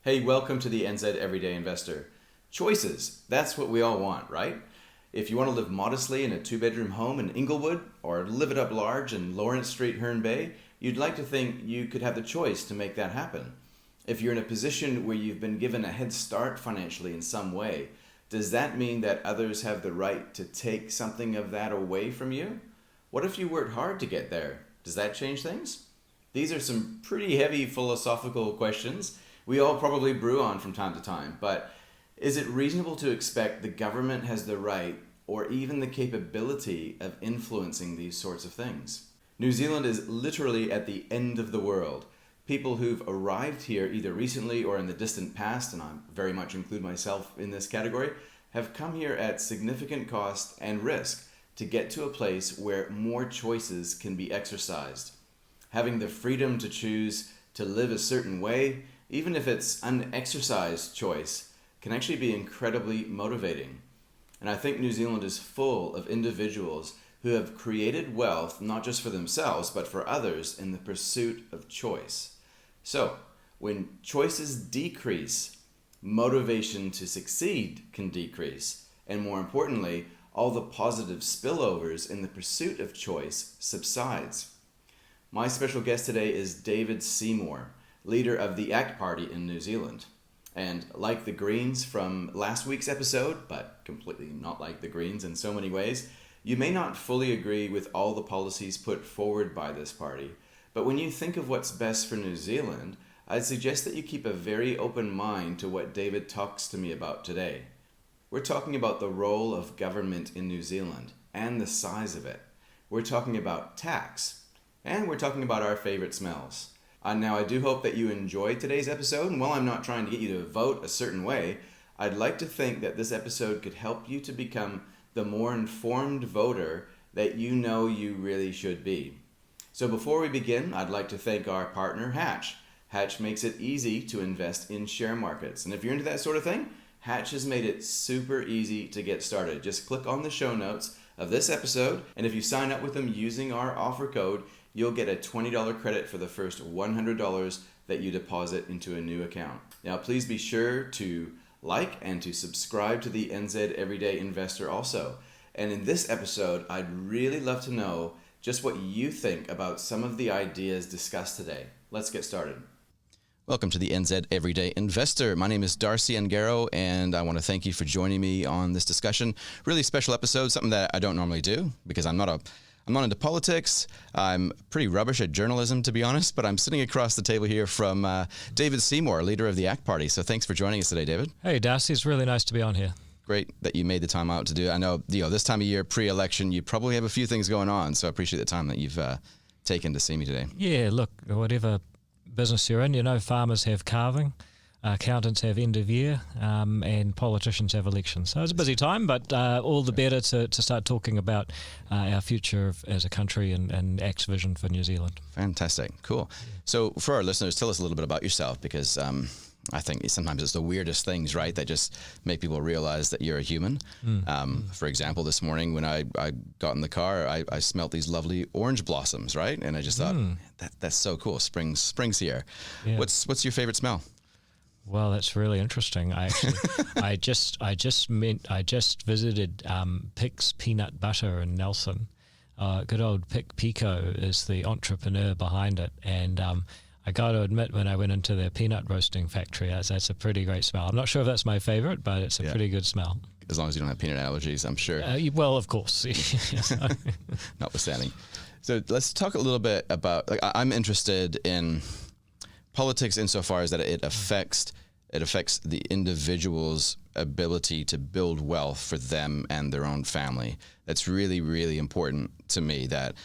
Hey, welcome to the NZ Everyday Investor. Choices, that's what we all want, right? If you want to live modestly in a two-bedroom home in Inglewood or live it up large in Lawrence Street, Herne Bay, you'd like to think you could have the choice to make that happen. If you're in a position where you've been given a head start financially in some way, does that mean that others have the right to take something of that away from you? What if you worked hard to get there? Does that change things? These are some pretty heavy philosophical questions we all probably brew on from time to time, but is it reasonable to expect the government has the right or even the capability of influencing these sorts of things? New Zealand is literally at the end of the world. People who've arrived here either recently or in the distant past, and I very much include myself in this category, have come here at significant cost and risk to get to a place where more choices can be exercised. Having the freedom to choose to live a certain way, even if it's unexercised choice, can actually be incredibly motivating. And I think New Zealand is full of individuals who have created wealth not just for themselves, but for others in the pursuit of choice. So, when choices decrease, motivation to succeed can decrease. And more importantly, all the positive spillovers in the pursuit of choice subsides. My special guest today is David Seymour, leader of the ACT Party in New Zealand. And like the Greens from last week's episode, but completely not like the Greens in so many ways, you may not fully agree with all the policies put forward by this party. But when you think of what's best for New Zealand, I'd suggest that you keep a very open mind to what David talks to me about today. We're talking about the role of government in New Zealand and the size of it. We're talking about tax, and we're talking about our favorite smells. Now, I do hope that you enjoyed today's episode, and while I'm not trying to get you to vote a certain way, I'd like to think that this episode could help you to become the more informed voter that you know you really should be. So before we begin, I'd like to thank our partner, Hatch. Hatch makes it easy to invest in share markets, and if you're into that sort of thing, Hatch has made it super easy to get started. Just click on the show notes of this episode, and if you sign up with them using our offer code, you'll get a $20 credit for the first $100 that you deposit into a new account. Now, please be sure to like and to subscribe to the NZ Everyday Investor also. And in this episode, I'd really love to know just what you think about some of the ideas discussed today. Let's get started. Welcome to the NZ Everyday Investor. My name is Darcy Angaro, and I want to thank you for joining me on this discussion. Really special episode, something that I don't normally do because I'm not into politics. I'm pretty rubbish at journalism, to be honest, but I'm sitting across the table here from David Seymour, leader of the ACT Party. So thanks for joining us today, David. Hey, Darcy. It's really nice to be on here. Great that you made the time out to do it. I know, this time of year, pre-election, you probably have a few things going on, so I appreciate the time that you've taken to see me today. Yeah, look, whatever business you're in, farmers have calving, accountants have end of year, and politicians have elections. So it's a busy time, but all the better to start talking about our future as a country and ACT's vision for New Zealand. Fantastic. Cool. So for our listeners, tell us a little bit about yourself, because I think sometimes it's the weirdest things, right, that just make people realize that you're a human. For example, this morning when I got in the car, I smelled these lovely orange blossoms, right? And I just thought, that's so cool. Spring's here. Yeah. What's your favorite smell? Well, that's really interesting. I just visited Pick's Peanut Butter in Nelson. Good old Pick Pico is the entrepreneur behind it, and I got to admit, when I went into their peanut roasting factory, that's a pretty great smell. I'm not sure if that's my favorite, but it's a pretty good smell. As long as you don't have peanut allergies, I'm sure. Well, of course. Notwithstanding. So let's talk a little bit about, I'm interested in politics insofar as that it affects the individual's ability to build wealth for them and their own family. That's really, really important to me, that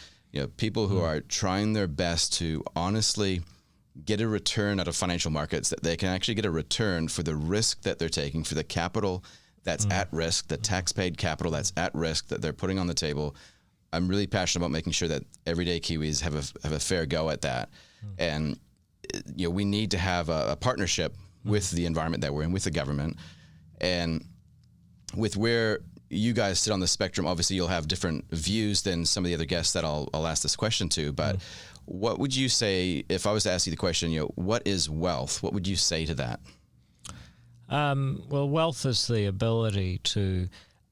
people who are trying their best to honestly get a return out of financial markets, that they can actually get a return for the risk that they're taking, for the capital that's at risk, the tax-paid capital that's at risk that they're putting on the table. I'm really passionate about making sure that everyday Kiwis have a fair go at that. And we need to have a partnership with the environment that we're in, with the government, and with where you guys sit on the spectrum. Obviously, you'll have different views than some of the other guests that I'll ask this question to, but what would you say, if I was to ask you the question, what is wealth? What would you say to that? Well, wealth is the ability to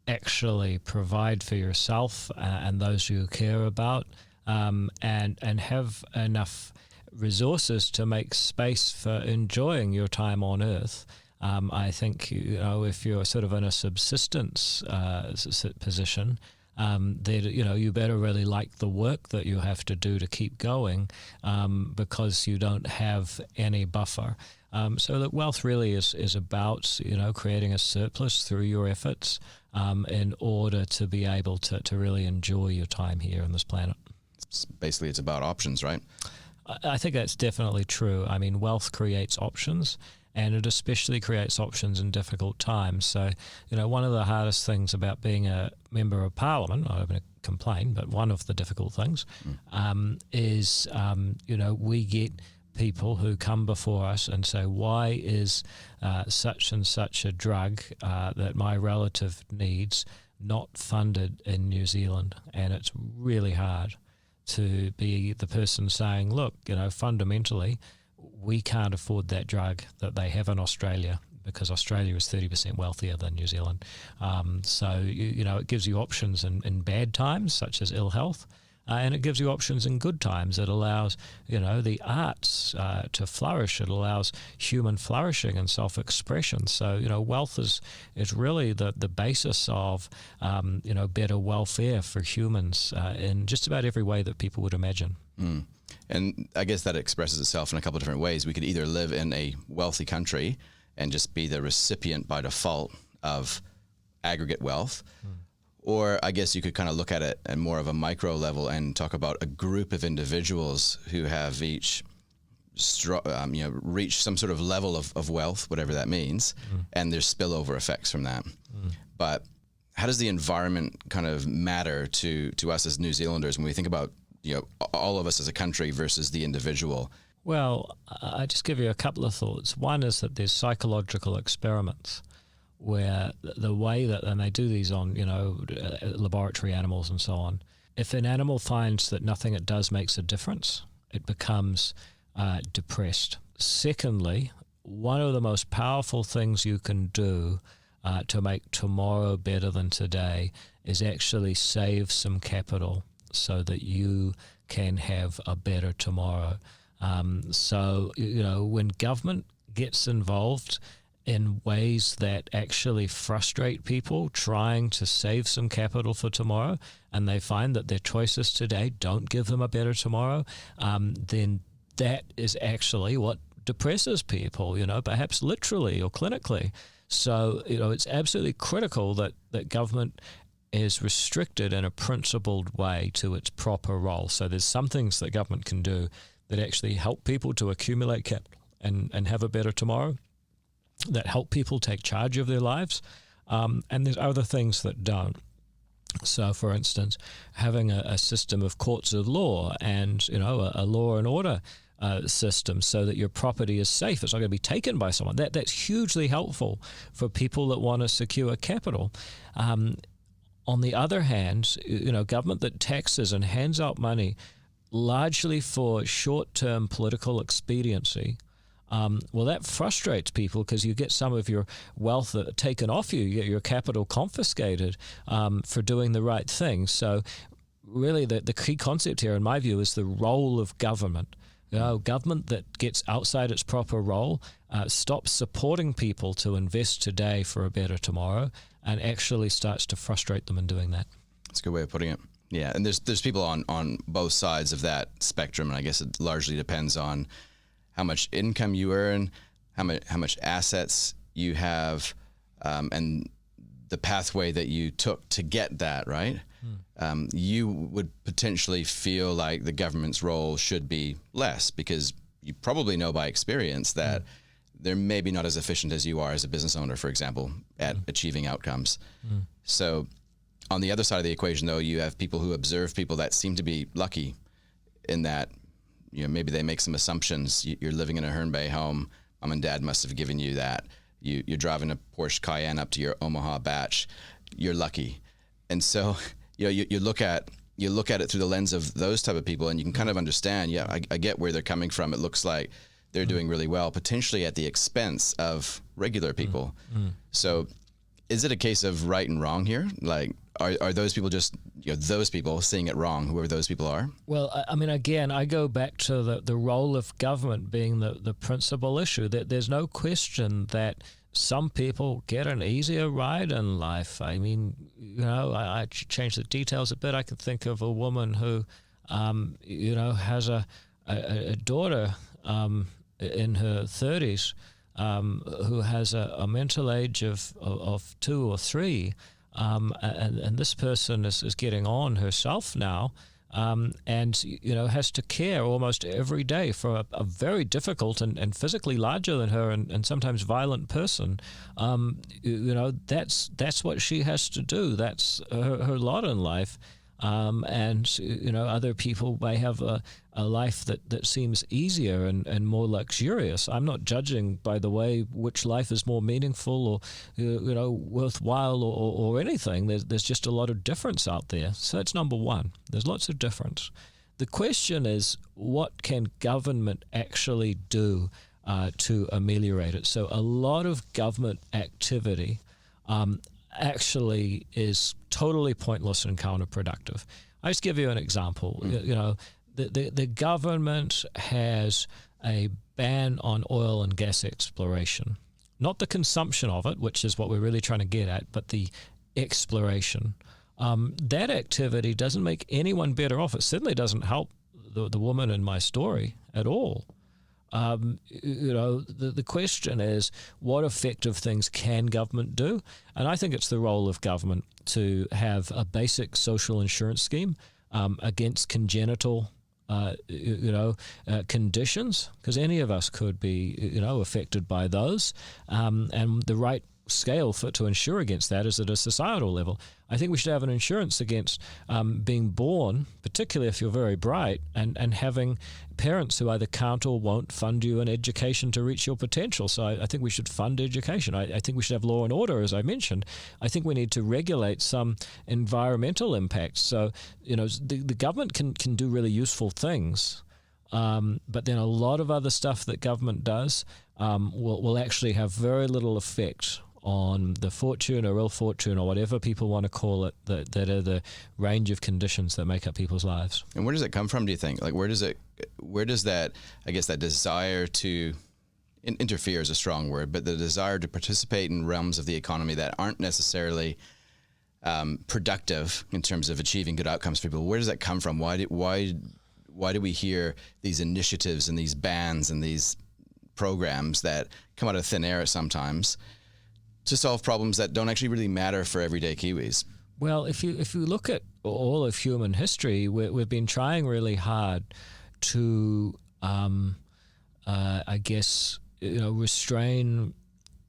actually provide for yourself and those you care about, and have enough resources to make space for enjoying your time on Earth. I think, if you're sort of in a subsistence position, that you better really like the work that you have to do to keep going, because you don't have any buffer. So that wealth really is about creating a surplus through your efforts, in order to be able to really enjoy your time here on this planet. Basically, it's about options, right? I think that's definitely true. I mean, wealth creates options, and it especially creates options in difficult times. So, one of the hardest things about being a member of Parliament, I don't want to complain, but one of the difficult things is, we get people who come before us and say, why is such and such a drug that my relative needs not funded in New Zealand? And it's really hard to be the person saying, look, fundamentally, we can't afford that drug that they have in Australia, because Australia is 30% wealthier than New Zealand. So, it gives you options in bad times, such as ill health, and it gives you options in good times. It allows, the arts to flourish. It allows human flourishing and self-expression. So, wealth is really the basis of, better welfare for humans in just about every way that people would imagine. Mm. And I guess that expresses itself in a couple of different ways. We could either live in a wealthy country and just be the recipient by default of aggregate wealth, or I guess you could kind of look at it at more of a micro level and talk about a group of individuals who have each reached some sort of level of wealth, whatever that means, and there's spillover effects from that. But how does the environment kind of matter to us as New Zealanders when we think about all of us as a country versus the individual? Well, I just give you a couple of thoughts. One is that there's psychological experiments where the way that, and they do these on, laboratory animals and so on, if an animal finds that nothing it does makes a difference, it becomes depressed. Secondly, one of the most powerful things you can do to make tomorrow better than today is actually save some capital so that you can have a better tomorrow. So, when government gets involved in ways that actually frustrate people trying to save some capital for tomorrow, and they find that their choices today don't give them a better tomorrow, then that is actually what depresses people, perhaps literally or clinically. So, it's absolutely critical that government is restricted in a principled way to its proper role. So there's some things that government can do that actually help people to accumulate capital and have a better tomorrow, that help people take charge of their lives, and there's other things that don't. So, for instance, having a system of courts of law and, a law and order system so that your property is safe. It's not going to be taken by someone. That's hugely helpful for people that want to secure capital. On the other hand, government that taxes and hands out money largely for short-term political expediency, well, that frustrates people because you get some of your wealth taken off you, you get your capital confiscated for doing the right thing. So really the key concept here, in my view, is the role of government. Government that gets outside its proper role stops supporting people to invest today for a better tomorrow and actually starts to frustrate them in doing that. That's a good way of putting it. Yeah, and there's people on both sides of that spectrum, and I guess it largely depends on how much income you earn, how much assets you have, and the pathway that you took to get that, right? You would potentially feel like the government's role should be less because you probably know by experience that they're maybe not as efficient as you are as a business owner, for example, at achieving outcomes. So on the other side of the equation, though, you have people who observe people that seem to be lucky in that, maybe they make some assumptions. You're living in a Herne Bay home. Mom and dad must have given you that. You're driving a Porsche Cayenne up to your Omaha batch. You're lucky. And so, you look at it through the lens of those type of people, and you can kind of understand, I get where they're coming from. It looks like they're doing really well, potentially at the expense of regular people. So is it a case of right and wrong here? Like, are those people just, those people seeing it wrong, whoever those people are? Well, I mean, again, I go back to the role of government being the principal issue. That there's no question that some people get an easier ride in life. I mean, I change the details a bit. I could think of a woman who, has a daughter in her 30s who has a mental age of 2 or 3. And this person is getting on herself now, and has to care almost every day for a very difficult and physically larger than her and sometimes violent person. That's what she has to do. That's her lot in life. And other people may have a life that seems easier and more luxurious. I'm not judging, by the way, which life is more meaningful or worthwhile or anything. There's just a lot of difference out there. So that's number one. There's lots of difference. The question is, what can government actually do to ameliorate it? So a lot of government activity actually is totally pointless and counterproductive. I just give you an example. The government has a ban on oil and gas exploration, not the consumption of it, which is what we're really trying to get at, but the exploration. That activity doesn't make anyone better off. It certainly doesn't help the woman in my story at all. The question is, what effective things can government do? And I think it's the role of government to have a basic social insurance scheme against congenital conditions, because any of us could be affected by those, and the right scale to insure against that is at a societal level. I think we should have an insurance against being born, particularly if you're very bright, and having parents who either can't or won't fund you an education to reach your potential. So I think we should fund education. I think we should have law and order, as I mentioned. I think we need to regulate some environmental impacts. So, the government can do really useful things, but then a lot of other stuff that government does will actually have very little effect on the fortune or ill fortune or whatever people want to call it, that are the range of conditions that make up people's lives. And where does it come from, do you think? Like, where does that, I guess, that desire to interfere is a strong word, but the desire to participate in realms of the economy that aren't necessarily productive in terms of achieving good outcomes for people, where does that come from? Why do we hear these initiatives and these bans and these programs that come out of thin air sometimes to solve problems that don't actually really matter for everyday Kiwis? Well, if you look at all of human history, we've been trying really hard to, restrain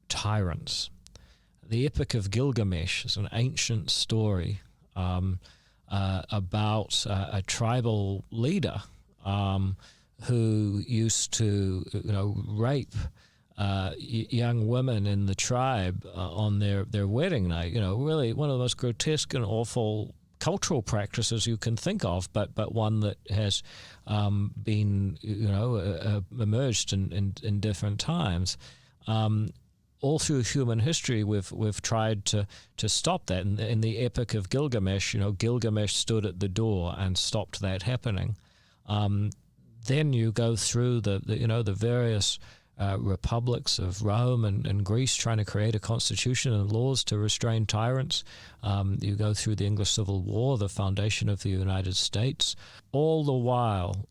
tyrants. The Epic of Gilgamesh is an ancient story about a tribal leader who used to, rape young women in the tribe on their wedding night. Really one of the most grotesque and awful cultural practices you can think of, but one that has been emerged in different times. All through human history, we've tried to stop that. In the Epic of Gilgamesh, Gilgamesh stood at the door and stopped that happening. Then you go through the various republics of Rome and Greece trying to create a constitution and laws to restrain tyrants. You go through the English Civil War, the foundation of the United States. All the while,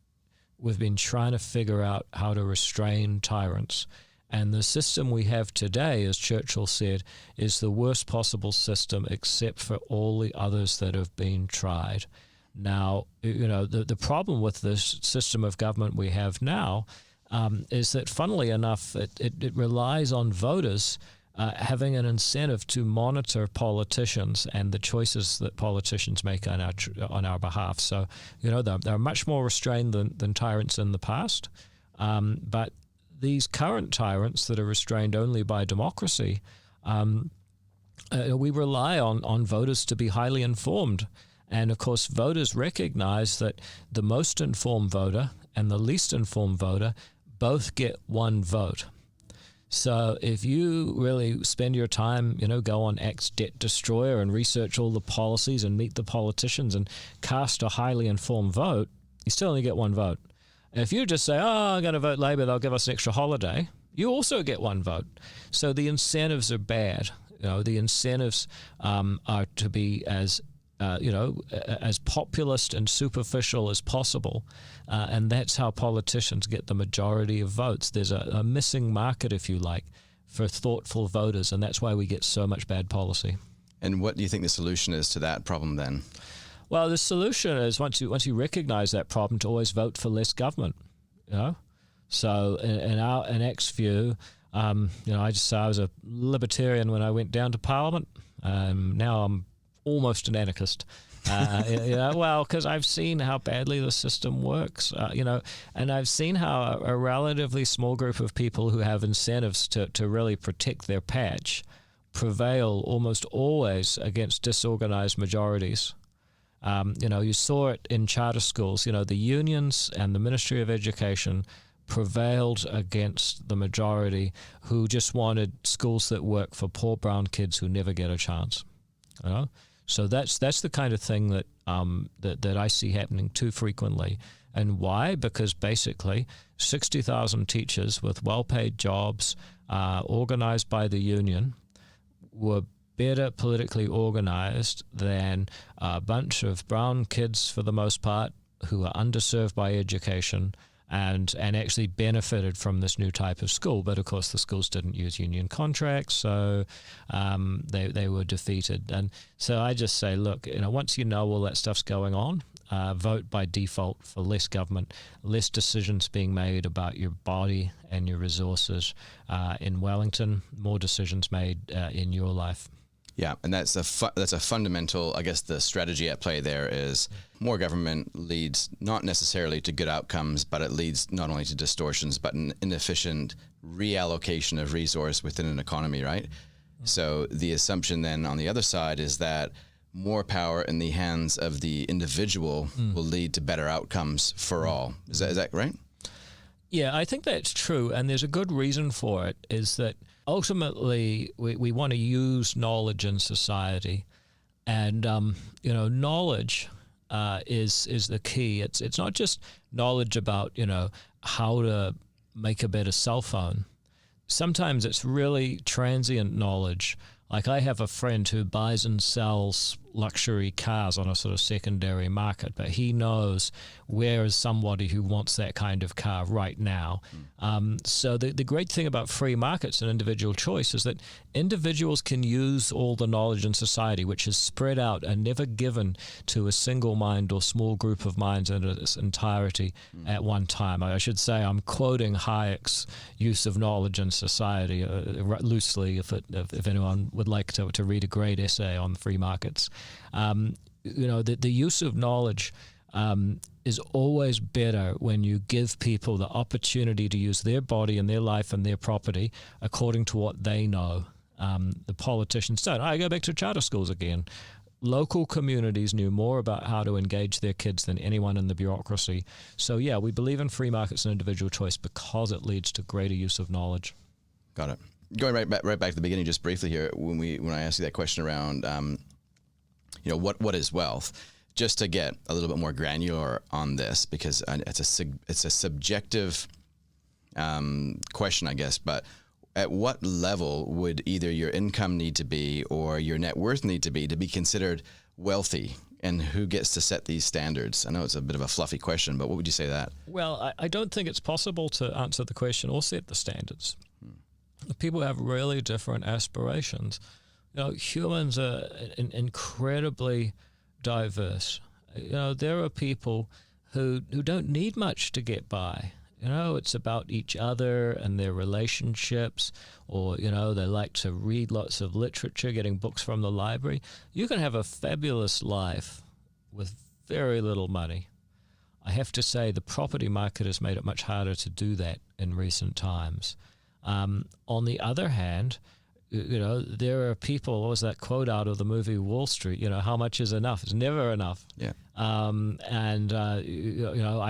we've been trying to figure out how to restrain tyrants. And the system we have today, as Churchill said, is the worst possible system except for all the others that have been tried. Now, the problem with this system of government we have now is that, funnily enough, it relies on voters having an incentive to monitor politicians and the choices that politicians make on our behalf. So, they're much more restrained than tyrants in the past. But these current tyrants that are restrained only by democracy, we rely on voters to be highly informed. And, of course, voters recognize that the most informed voter and the least informed voter both get one vote. So if you really spend your time, go on X Debt Destroyer and research all the policies and meet the politicians and cast a highly informed vote, you still only get one vote. If you just say, I'm going to vote Labour, they'll give us an extra holiday, you also get one vote. So the incentives are bad. The incentives are to be as populist and superficial as possible. And that's how politicians get the majority of votes. There's a missing market, if you like, for thoughtful voters, and that's why we get so much bad policy. And what do you think the solution is to that problem then? Well, the solution is once you recognize that problem, to always vote for less government. So in X's view, I just say I was a libertarian when I went down to Parliament. Now I'm almost an anarchist. Because I've seen how badly the system works, and I've seen how a relatively small group of people who have incentives to really protect their patch prevail almost always against disorganized majorities. You saw it in charter schools. The unions and the Ministry of Education prevailed against the majority who just wanted schools that work for poor brown kids who never get a chance. So that's the kind of thing that that I see happening too frequently. And why? Because basically 60,000 teachers with well-paid jobs, organized by the union, were better politically organized than a bunch of brown kids, for the most part, who are underserved by education and actually benefited from this new type of school. But of course the schools didn't use union contracts, so they were defeated. And so I just say, look, once you know all that stuff's going on, vote by default for less government, less decisions being made about your body and your resources in Wellington, more decisions made in your life. Yeah, and that's a fundamental, I guess the strategy at play there is more government leads not necessarily to good outcomes, but it leads not only to distortions, but an inefficient reallocation of resource within an economy, right? Mm-hmm. So the assumption then on the other side is that more power in the hands of the individual will lead to better outcomes for all. Is that right? Yeah, I think that's true, and there's a good reason for it, is that ultimately we want to use knowledge in society, and knowledge is the key. It's not just knowledge about how to make a better cell phone. Sometimes it's really transient knowledge. Like I have a friend who buys and sells luxury cars on a sort of secondary market, but he knows where is somebody who wants that kind of car right now. So the great thing about free markets and individual choice is that individuals can use all the knowledge in society, which is spread out and never given to a single mind or small group of minds in its entirety at one time. I should say I'm quoting Hayek's use of knowledge in society loosely, if anyone would like to read a great essay on free markets. The use of knowledge is always better when you give people the opportunity to use their body and their life and their property according to what they know. The politicians don't. I go back to charter schools again. Local communities knew more about how to engage their kids than anyone in the bureaucracy. So yeah, we believe in free markets and individual choice because it leads to greater use of knowledge. Got it. Going right back to the beginning, just briefly here, when I asked you that question around, what is wealth? Just to get a little bit more granular on this, because it's a subjective question, I guess. But at what level would either your income need to be or your net worth need to be considered wealthy? And who gets to set these standards? I know it's a bit of a fluffy question, but what would you say to that? Well, I don't think it's possible to answer the question or set the standards. People have really different aspirations. Humans are incredibly diverse. There are people who don't need much to get by. It's about each other and their relationships, or, they like to read lots of literature, getting books from the library. You can have a fabulous life with very little money. I have to say the property market has made it much harder to do that in recent times. On the other hand, there are people, what was that quote out of the movie Wall Street, how much is enough? It's never enough. Yeah. I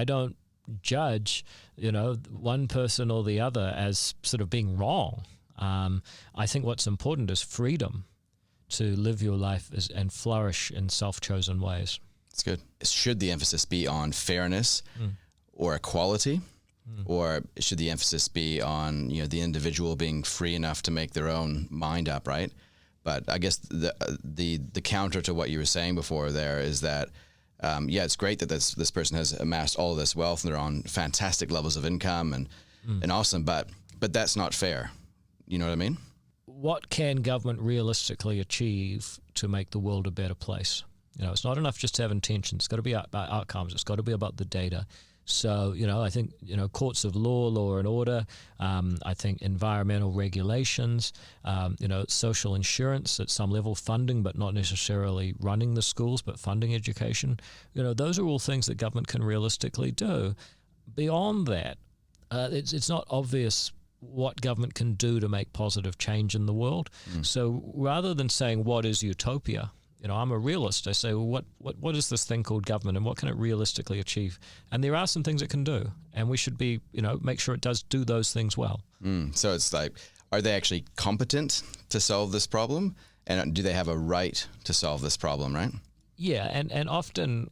don't judge, one person or the other as sort of being wrong. I think what's important is freedom to live your life and flourish in self-chosen ways. That's good. Should the emphasis be on fairness or equality? Or should the emphasis be on the individual being free enough to make their own mind up, right? But I guess the counter to what you were saying before there is that it's great that this person has amassed all of this wealth and they're on fantastic levels of income and awesome, but that's not fair. You know what I mean? What can government realistically achieve to make the world a better place? It's not enough just to have intentions. It's got to be about outcomes. It's got to be about the data. So, I think, courts of law and order, I think environmental regulations, social insurance at some level, funding, but not necessarily running the schools, but funding education. Those are all things that government can realistically do. Beyond that, it's not obvious what government can do to make positive change in the world. So rather than saying what is utopia, I'm a realist. I say, well, what is this thing called government and what can it realistically achieve? And there are some things it can do, and we should be, make sure it does do those things well. So it's like, are they actually competent to solve this problem? And do they have a right to solve this problem, right? Yeah, and often,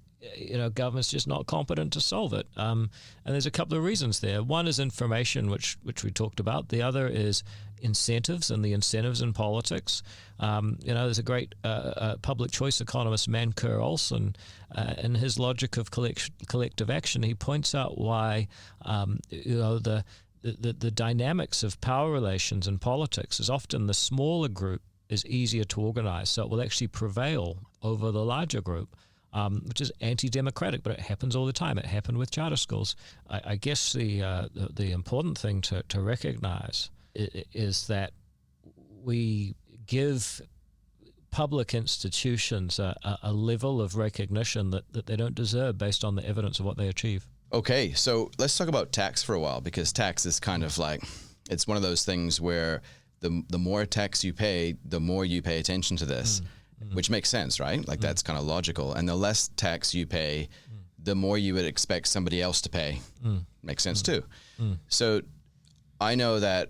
government's just not competent to solve it. And there's a couple of reasons there. One is information, which we talked about. The other is incentives and the incentives in politics. There's a great public choice economist, Mancur Olson, in his logic of collective action, he points out why, the dynamics of power relations in politics is often the smaller group is easier to organize. So it will actually prevail over the larger group. Which is anti-democratic, but it happens all the time. It happened with charter schools. I guess the important thing to recognize is that we give public institutions a level of recognition that they don't deserve based on the evidence of what they achieve. Okay, so let's talk about tax for a while, because tax is kind of like, it's one of those things where the more tax you pay, the more you pay attention to this. Which makes sense, right? Like that's kind of logical. And the less tax you pay, the more you would expect somebody else to pay. Makes sense too. So I know that,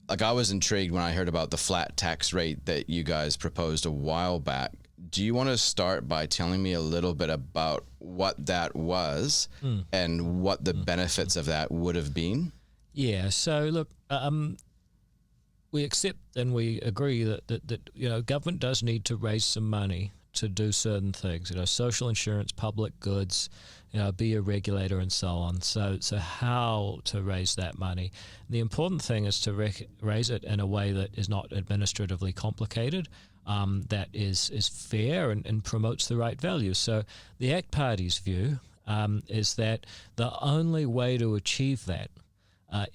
like, I was intrigued when I heard about the flat tax rate that you guys proposed a while back. Do you want to start by telling me a little bit about what that was and what the benefits of that would have been? Yeah, so look, we accept and we agree that government does need to raise some money to do certain things. Social insurance, public goods, be a regulator, and so on. So how to raise that money? The important thing is to raise it in a way that is not administratively complicated, that is fair and promotes the right values. So the ACT Party's view is that the only way to achieve that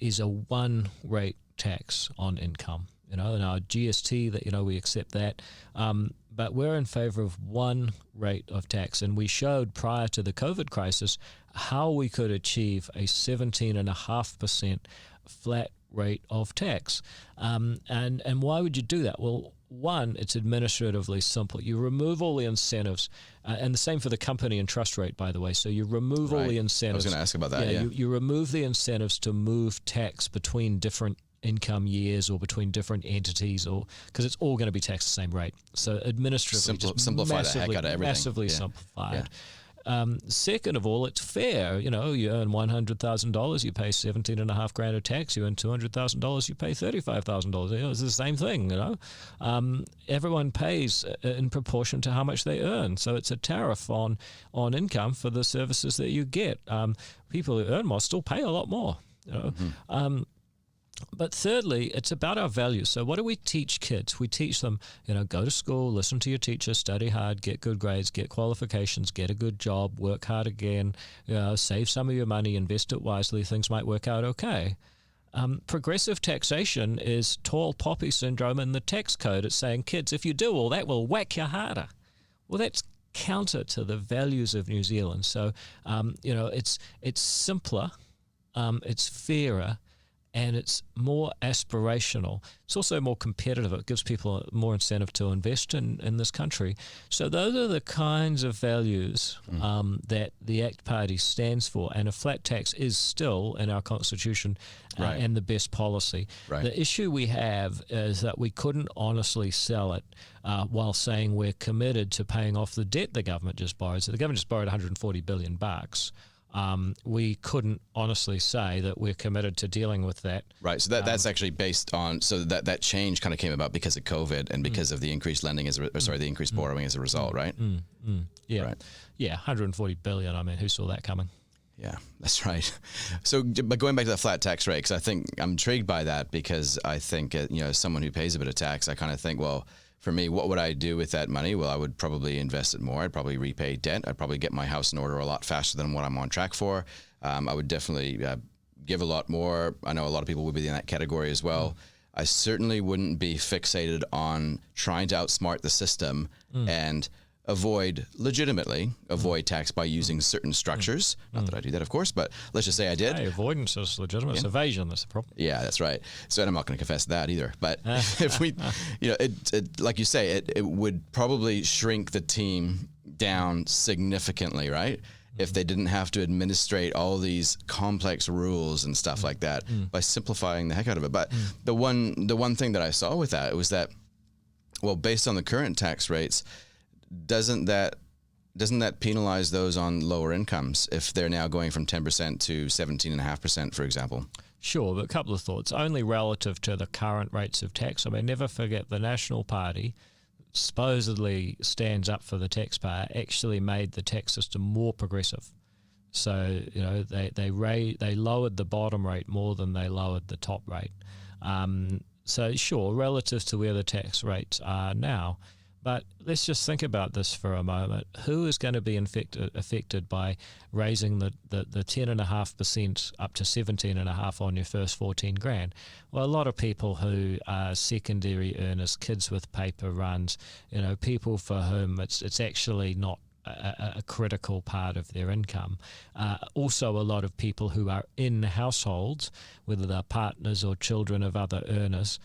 is a one rate tax on income. In our GST, that we accept that, but we're in favor of one rate of tax, and we showed prior to the COVID crisis how we could achieve a 17.5% flat rate of tax. And why would you do that? Well, one, it's administratively simple. You remove all the incentives, and the same for the company and trust rate, by the way. So you remove all the incentives. I was going to ask about that. Yeah. You remove the incentives to move tax between different income years or between different entities, or because it's all going to be taxed the same rate. So administratively, simplify the heck out of everything. Massively simplified. Second of all, it's fair. You earn $100,000, you pay $17,500 of tax. You earn $200,000, you pay $35,000. It's the same thing. Everyone pays in proportion to how much they earn. So it's a tariff on income for the services that you get. People who earn more still pay a lot more. But thirdly, it's about our values. So what do we teach kids? We teach them, go to school, listen to your teacher, study hard, get good grades, get qualifications, get a good job, work hard again, save some of your money, invest it wisely, things might work out okay. Progressive taxation is tall poppy syndrome in the tax code. It's saying, kids, if you do all that, we'll whack you harder. Well, that's counter to the values of New Zealand. So, it's simpler, it's fairer, and it's more aspirational. It's also more competitive. It gives people more incentive to invest in this country. So those are the kinds of values that the ACT Party stands for, and a flat tax is still in our constitution and the best policy. Right. The issue we have is that we couldn't honestly sell it while saying we're committed to paying off the debt the government just borrowed. So the government just borrowed $140 billion. We couldn't honestly say that we're committed to dealing with that. Right. So that's actually based on, so that change kind of came about because of COVID and because of the increased lending the increased borrowing as a result, right? Yeah. Right. Yeah. $140 billion. I mean, who saw that coming? Yeah, that's right. So, but going back to the flat tax rate, because I think I'm intrigued by that, because I think, as someone who pays a bit of tax, I kind of think, well, for me, what would I do with that money? Well, I would probably invest it more. I'd probably repay debt. I'd probably get my house in order a lot faster than what I'm on track for. I would definitely give a lot more. I know a lot of people would be in that category as well. I certainly wouldn't be fixated on trying to outsmart the system and legitimately avoid tax by using certain structures. Not that I do that, of course, but let's just say I did. Hey, avoidance is legitimate. It's evasion that's the problem. Yeah, that's right. So, and I'm not going to confess that either. But if we, it like you say, it would probably shrink the team down significantly, right? If they didn't have to administrate all these complex rules and stuff like that by simplifying the heck out of it. But the one thing that I saw with that was that, well, based on the current tax rates, doesn't that penalize those on lower incomes if they're now going from 10% to 17.5%, for example? Sure, but a couple of thoughts. Only relative to the current rates of tax. I mean, never forget the National Party supposedly stands up for the taxpayer, actually made the tax system more progressive. So, they lowered the bottom rate more than they lowered the top rate. So sure, relative to where the tax rates are now. But let's just think about this for a moment. Who is going to be affected by raising the 10.5% up to 17.5% on your first 14 grand? Well, a lot of people who are secondary earners, kids with paper runs, people for whom it's actually not a critical part of their income. Also, a lot of people who are in households, whether they're partners or children of other earners,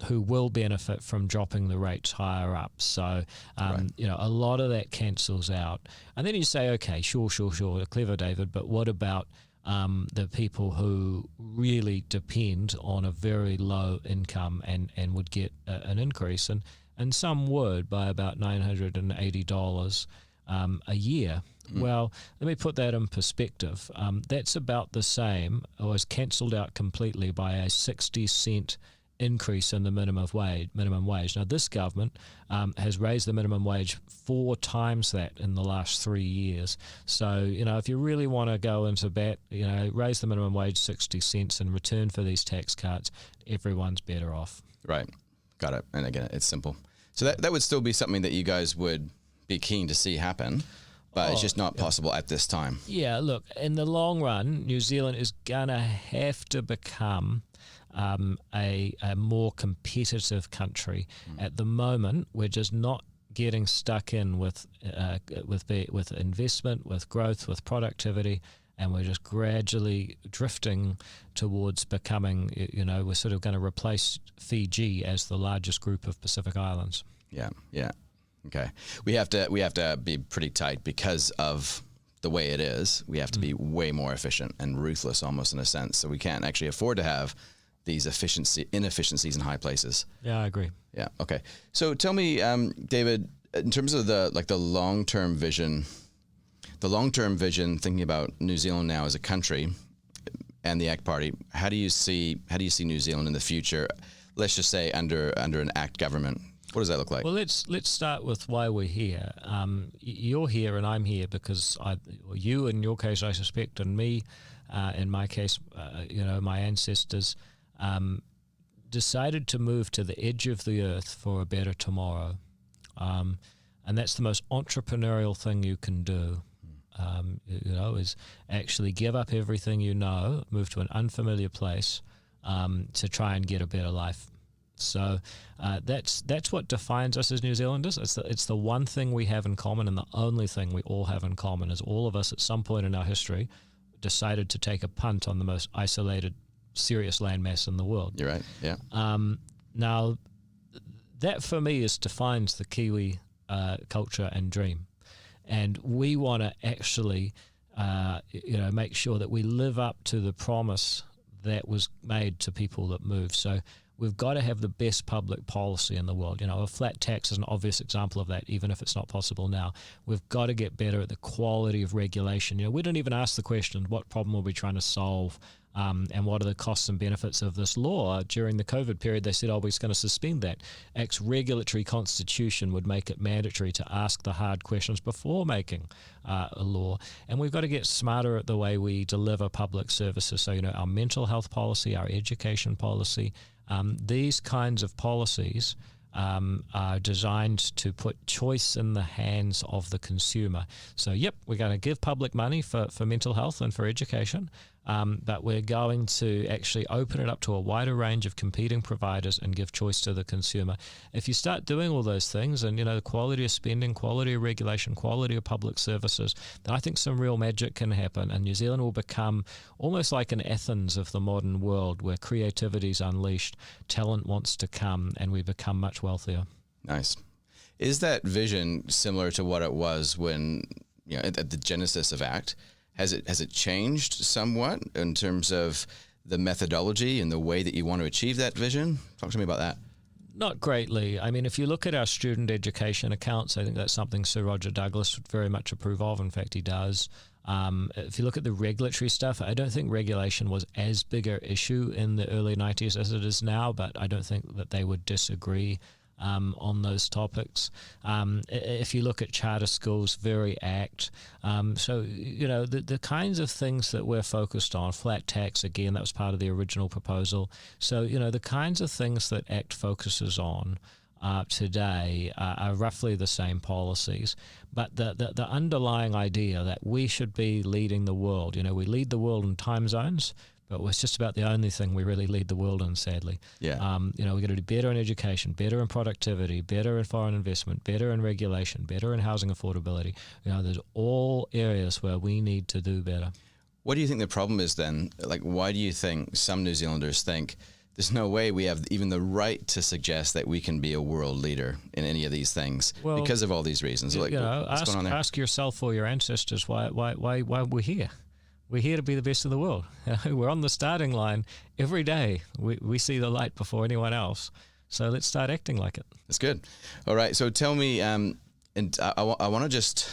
who will benefit from dropping the rates higher up. So, a lot of that cancels out. And then you say, okay, sure, clever, David, but what about the people who really depend on a very low income and would get an increase? And some would by about $980 a year. Well, let me put that in perspective. That's about the same, or is cancelled out completely by a 60-cent increase in the minimum wage. Now, this government has raised the minimum wage 4 times that in the last 3 years. So, if you really want to go into bat, raise the minimum wage 60 cents in return for these tax cuts, everyone's better off. Right. Got it. And again, it's simple. So that would still be something that you guys would be keen to see happen, but it's just not possible at this time. Yeah, look, in the long run, New Zealand is going to have to become a more competitive country. At the moment, we're just not getting stuck in with investment, with growth, with productivity, and we're just gradually drifting towards becoming, we're sort of going to replace Fiji as the largest group of Pacific Islands. Yeah. Okay. We have to be pretty tight because of the way it is. We have to be way more efficient and ruthless, almost in a sense. So we can't actually afford to have these inefficiencies in high places. Yeah, I agree. Yeah. Okay. So tell me, David, in terms of the long-term vision, thinking about New Zealand now as a country and the ACT Party, how do you see New Zealand in the future? Let's just say under an ACT government. What does that look like? Well, let's start with why we're here. You're here and I'm here because you in your case, I suspect, and me in my case, my ancestors decided to move to the edge of the earth for a better tomorrow. And that's the most entrepreneurial thing you can do, is actually give up everything move to an unfamiliar place to try and get a better life. So that's what defines us as New Zealanders. It's the one thing we have in common, and the only thing we all have in common is all of us at some point in our history decided to take a punt on the most isolated serious landmass in the world. You're right. Yeah. Now, that for me defines the Kiwi culture and dream, and we want to actually, make sure that we live up to the promise that was made to people that move. So we've got to have the best public policy in the world. A flat tax is an obvious example of that, even if it's not possible now. We've got to get better at the quality of regulation. We don't even ask the question, what problem are we trying to solve? And what are the costs and benefits of this law? During the COVID period, they said, we're just going to suspend that. ACT's regulatory constitution would make it mandatory to ask the hard questions before making a law. And we've got to get smarter at the way we deliver public services. So, our mental health policy, our education policy, these kinds of policies are designed to put choice in the hands of the consumer. So, we're going to give public money for mental health and for education, but we're going to actually open it up to a wider range of competing providers and give choice to the consumer. If you start doing all those things and, the quality of spending, quality of regulation, quality of public services, then I think some real magic can happen, and New Zealand will become almost like an Athens of the modern world, where creativity is unleashed, talent wants to come, and we become much wealthier. Nice. Is that vision similar to what it was when, at the genesis of ACT? Has it changed somewhat in terms of the methodology and the way that you want to achieve that vision? Talk to me about that. Not greatly. I mean, if you look at our student education accounts, I think that's something Sir Roger Douglas would very much approve of. In fact, he does. If you look at the regulatory stuff, I don't think regulation was as big an issue in the early 90s as it is now, but I don't think that they would disagree on those topics. If you look at charter schools, very ACT. So, the kinds of things that we're focused on, flat tax, again, that was part of the original proposal. So, the kinds of things that ACT focuses on today are roughly the same policies, but the underlying idea that we should be leading the world, we lead the world in time zones, but it's just about the only thing we really lead the world in, sadly. Yeah. We're going to do better in education, better in productivity, better in foreign investment, better in regulation, better in housing affordability. There's all areas where we need to do better. What do you think the problem is then? Like, why do you think some New Zealanders think there's no way we have even the right to suggest that we can be a world leader in any of these things because of all these reasons? What's going on there? Ask yourself or your ancestors why we're here. We're here to be the best in the world. We're on the starting line every day. We see the light before anyone else. So let's start acting like it. That's good. All right. So tell me, and I want to just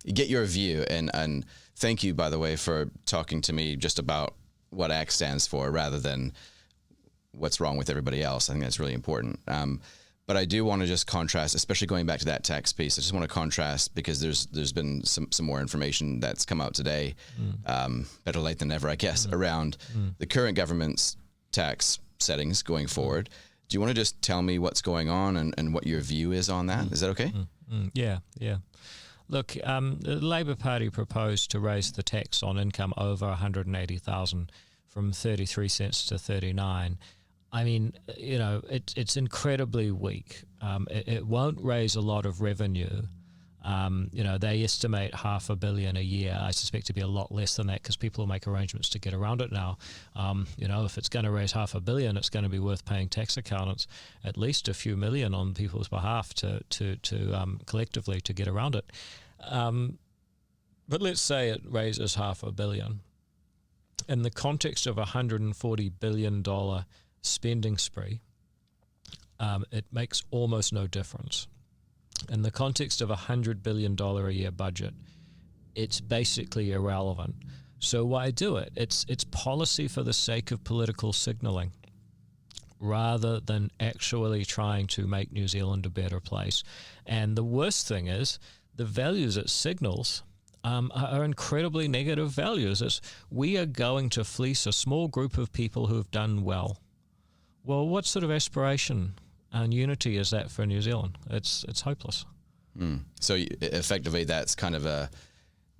get your view, and thank you, by the way, for talking to me just about what ACT stands for rather than what's wrong with everybody else. I think that's really important. But I do want to just contrast, especially going back to that tax piece. I just want to contrast because there's been some more information that's come out today, better late than never, I guess, around the current government's tax settings going forward. Do you want to just tell me what's going on and what your view is on that? Is that okay? Yeah. Look, the Labour Party proposed to raise the tax on income over $180,000 from 33 cents to 39. I mean, it's incredibly weak. It won't raise a lot of revenue. They estimate $500 million a year. I suspect it'd be a lot less than that because people will make arrangements to get around it now. If it's going to raise $500 million, it's going to be worth paying tax accountants at least a few million on people's behalf to collectively to get around it. But let's say it raises $500 million. In the context of a $140 billion spending spree, it makes almost no difference. In the context of a $100 billion a year budget, it's basically irrelevant. So why do it? It's policy for the sake of political signaling rather than actually trying to make New Zealand a better place. And the worst thing is the values it signals are incredibly negative values. We are going to fleece a small group of people who have done well. Well, what sort of aspiration and unity is that for New Zealand? It's hopeless. So effectively, that's kind of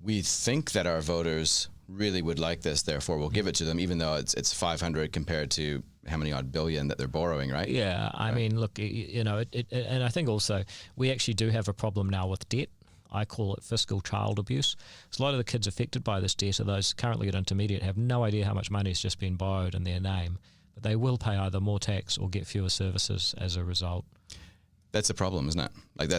we think that our voters really would like this, therefore we'll give it to them, even though it's 500 compared to how many odd billion that they're borrowing, right? Yeah, I mean, look, and I think also we actually do have a problem now with debt. I call it fiscal child abuse. So a lot of the kids affected by this debt are those currently at intermediate, have no idea how much money has just been borrowed in their name, but they will pay either more tax or get fewer services as a result. That's a problem, isn't it? Like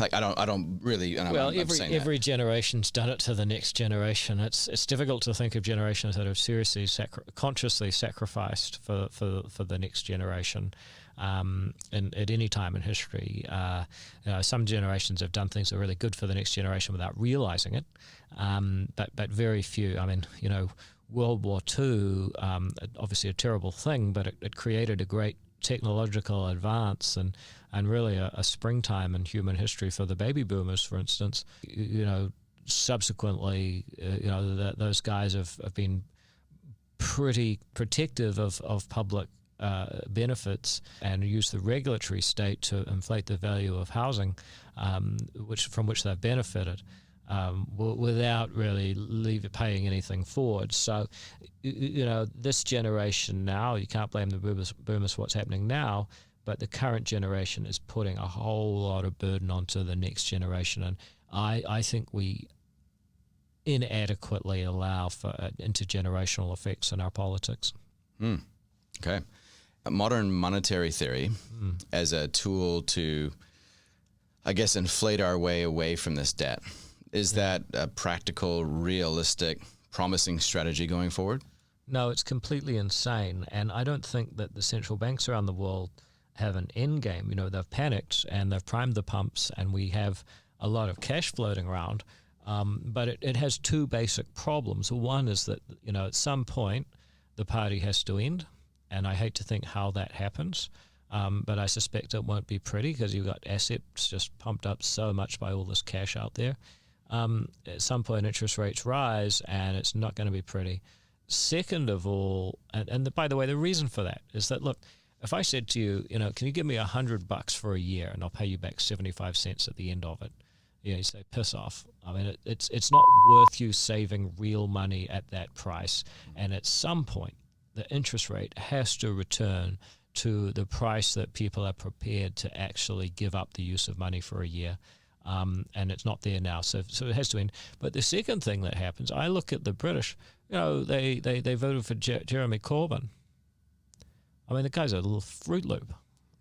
like I don't really. And Well, I'm saying every generation's done it to the next generation. It's difficult to think of generations that have seriously consciously sacrificed for the next generation. At any time in history, some generations have done things that are really good for the next generation without realizing it, but very few. I mean, World War II, obviously a terrible thing, but it created a great technological advance and really a springtime in human history for the baby boomers, for instance. Subsequently, those guys have been pretty protective of public benefits and use the regulatory state to inflate the value of housing, from which they've benefited, without really paying anything forward. So, this generation now, you can't blame the boomers for what's happening now, but the current generation is putting a whole lot of burden onto the next generation, and I think we inadequately allow for intergenerational effects in our politics. Okay. Modern monetary theory as a tool to, I guess, inflate our way away from this debt. Is that a practical, realistic, promising strategy going forward? No, it's completely insane. And I don't think that the central banks around the world have an end game. They've panicked and they've primed the pumps, and we have a lot of cash floating around. But it has two basic problems. One is that, at some point, the party has to end. And I hate to think how that happens. But I suspect it won't be pretty, because you've got assets just pumped up so much by all this cash out there. At some point, interest rates rise, and it's not going to be pretty. Second of all, and by the way, the reason for that is that, look, if I said to you, can you give me $100 for a year and I'll pay you back 75 cents at the end of it? You say, piss off. I mean, it's not worth you saving real money at that price. And at some point, the interest rate has to return to the price that people are prepared to actually give up the use of money for a year. And it's not there now, so it has to end. But the second thing that happens, I look at the British, they voted for Jeremy Corbyn. I mean, the guy's a little Fruit Loop.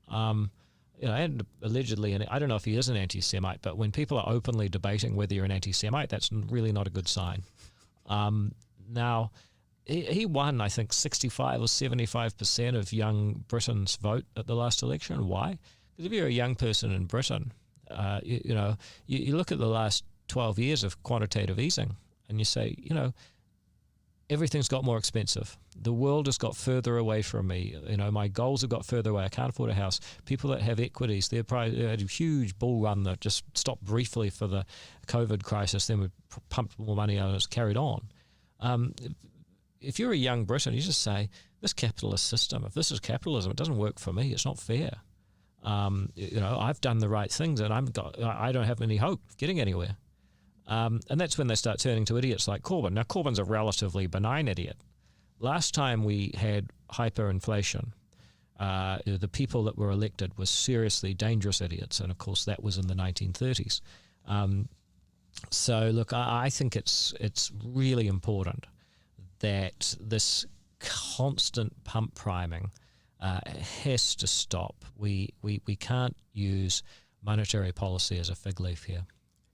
And allegedly, and I don't know if he is an anti-Semite, but when people are openly debating whether you're an anti-Semite, that's really not a good sign. Now, he won, I think, 65 or 75% of young Britons' vote at the last election. Why? Because if you're a young person in Britain, you look at the last 12 years of quantitative easing and you say, everything's got more expensive. The world has got further away from me. My goals have got further away. I can't afford a house. People that have equities, they had a huge bull run that just stopped briefly for the COVID crisis, then we pumped more money out and it's carried on. If you're a young Briton, you just say, this capitalist system, if this is capitalism, it doesn't work for me. It's not fair. I've done the right things and I don't have any hope of getting anywhere. And that's when they start turning to idiots like Corbyn. Now, Corbyn's a relatively benign idiot. Last time we had hyperinflation, the people that were elected were seriously dangerous idiots. And, of course, that was in the 1930s. So, look, I think it's really important that this constant pump priming has to stop. We can't use monetary policy as a fig leaf here.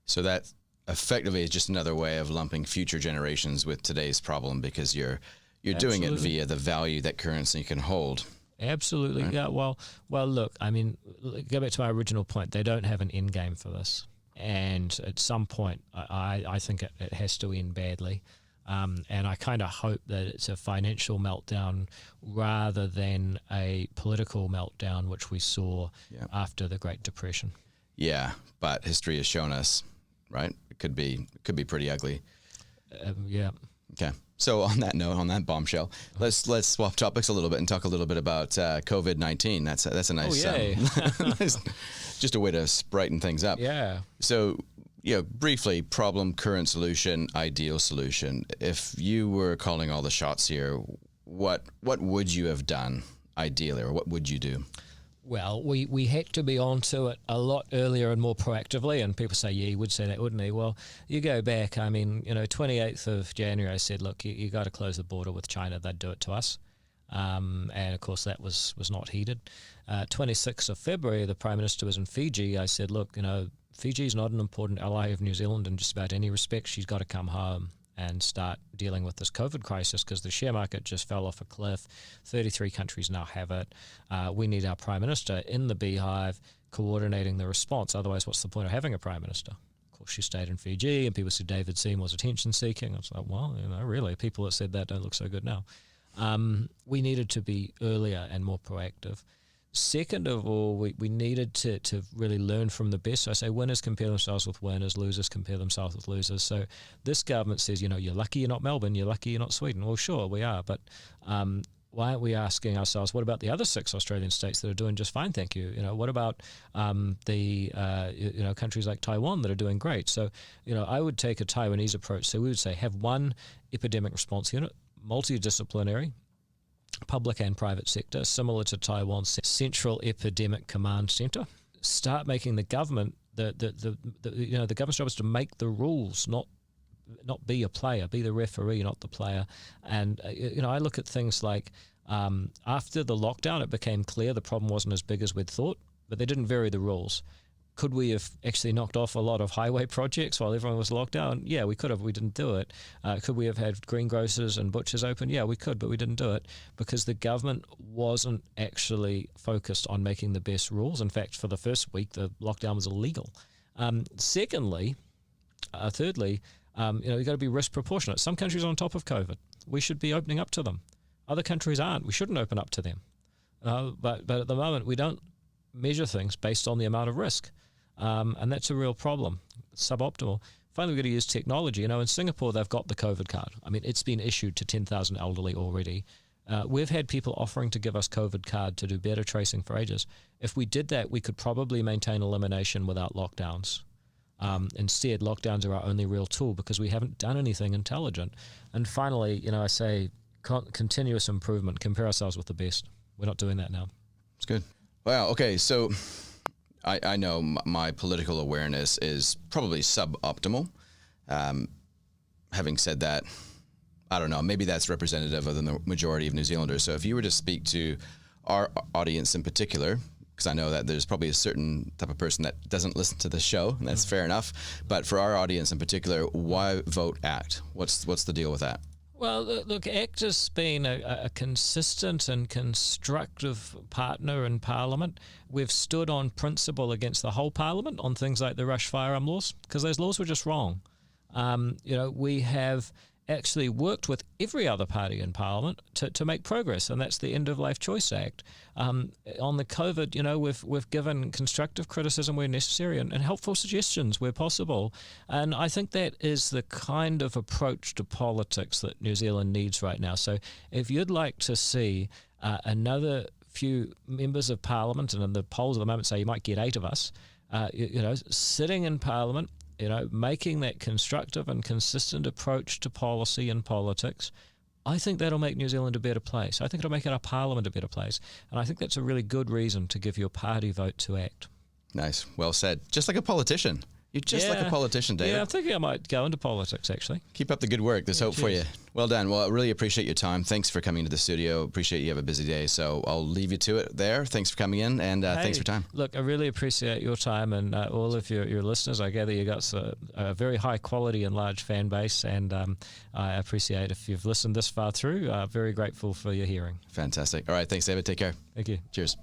So that effectively is just another way of lumping future generations with today's problem, because you're doing it via the value that currency can hold. Absolutely. Right? Yeah. Well, look, I mean, go back to my original point. They don't have an end game for this. And at some point, I think it has to end badly. And I kind of hope that it's a financial meltdown rather than a political meltdown, which we saw after the Great Depression. Yeah, but history has shown us, right? It could be pretty ugly. Yeah. Okay. So on that note, on that bombshell, let's swap topics a little bit and talk a little bit about COVID-19. That's a nice, just a way to brighten things up. Yeah. So, briefly, problem, current solution, ideal solution. If you were calling all the shots here, what would you have done ideally, or what would you do? Well, we had to be onto it a lot earlier and more proactively, and people say, yeah, he would say that, wouldn't he? Well, you go back, 28th of January, I said, look, you got to close the border with China, they'd do it to us. And of course that was not heeded. 26th of February, the Prime Minister was in Fiji. I said, look, Fiji is not an important ally of New Zealand in just about any respect. She's got to come home and start dealing with this COVID crisis because the share market just fell off a cliff. 33 countries now have it. We need our Prime Minister in the beehive coordinating the response. Otherwise, what's the point of having a Prime Minister? Of course, she stayed in Fiji, and people said David Seymour was attention-seeking. I was like, well, really, people that said that don't look so good now. We needed to be earlier and more proactive. Second of all, we needed to really learn from the best. So I say winners compare themselves with winners, losers compare themselves with losers. So this government says, you're lucky you're not Melbourne, you're lucky you're not Sweden. Well, sure, we are, but why aren't we asking ourselves, what about the other 6 Australian states that are doing just fine, thank you? What about the countries like Taiwan that are doing great? So, I would take a Taiwanese approach. So we would say have one epidemic response unit, multidisciplinary, public and private sector, similar to Taiwan's Central Epidemic Command Center. Start making the government the government's job is to make the rules, not be a player, be the referee, not the player. And I look at things like after the lockdown, it became clear the problem wasn't as big as we'd thought, but they didn't vary the rules. Could we have actually knocked off a lot of highway projects while everyone was locked down? Yeah, we could have. We didn't do it. Could we have had greengrocers and butchers open? Yeah, we could, but we didn't do it because the government wasn't actually focused on making the best rules. In fact, for the first week, the lockdown was illegal. Thirdly, you've got to be risk proportionate. Some countries are on top of COVID. We should be opening up to them. Other countries aren't. We shouldn't open up to them. But at the moment, we don't measure things based on the amount of risk. And that's a real problem. It's suboptimal. Finally, we've got to use technology. In Singapore, they've got the COVID card. It's been issued to 10,000 elderly already. We've had people offering to give us COVID card to do better tracing for ages. If we did that, we could probably maintain elimination without lockdowns. Instead, lockdowns are our only real tool because we haven't done anything intelligent. And finally, I say continuous improvement, compare ourselves with the best. We're not doing that now. It's good. Wow. Okay. So I know my political awareness is probably suboptimal. Having said that, I don't know, maybe that's representative of the majority of New Zealanders. So if you were to speak to our audience in particular, because I know that there's probably a certain type of person that doesn't listen to the show, and that's fair enough. But for our audience in particular, why vote ACT? What's the deal with that? Well, look, ACT has been a consistent and constructive partner in Parliament. We've stood on principle against the whole Parliament on things like the Rush firearm laws, because those laws were just wrong. We have actually worked with every other party in Parliament to make progress, and that's the End of Life Choice Act. On the COVID, we've given constructive criticism where necessary and helpful suggestions where possible. And I think that is the kind of approach to politics that New Zealand needs right now. So if you'd like to see another few members of Parliament, and in the polls at the moment say you might get 8 of us, sitting in Parliament, making that constructive and consistent approach to policy and politics, I think that'll make New Zealand a better place. I think it'll make our Parliament a better place. And I think that's a really good reason to give your party vote to ACT. Nice. Well said. Just like a politician. You're just like a politician, David. Yeah, I'm thinking I might go into politics, actually. Keep up the good work. There's hope for you. Well done. Well, I really appreciate your time. Thanks for coming to the studio. Appreciate you have a busy day. So I'll leave you to it there. Thanks for coming in, and thanks for your time. Look, I really appreciate your time and all of your listeners. I gather you got a very high quality and large fan base, and I appreciate if you've listened this far through. Very grateful for your hearing. Fantastic. All right. Thanks, David. Take care. Thank you. Cheers.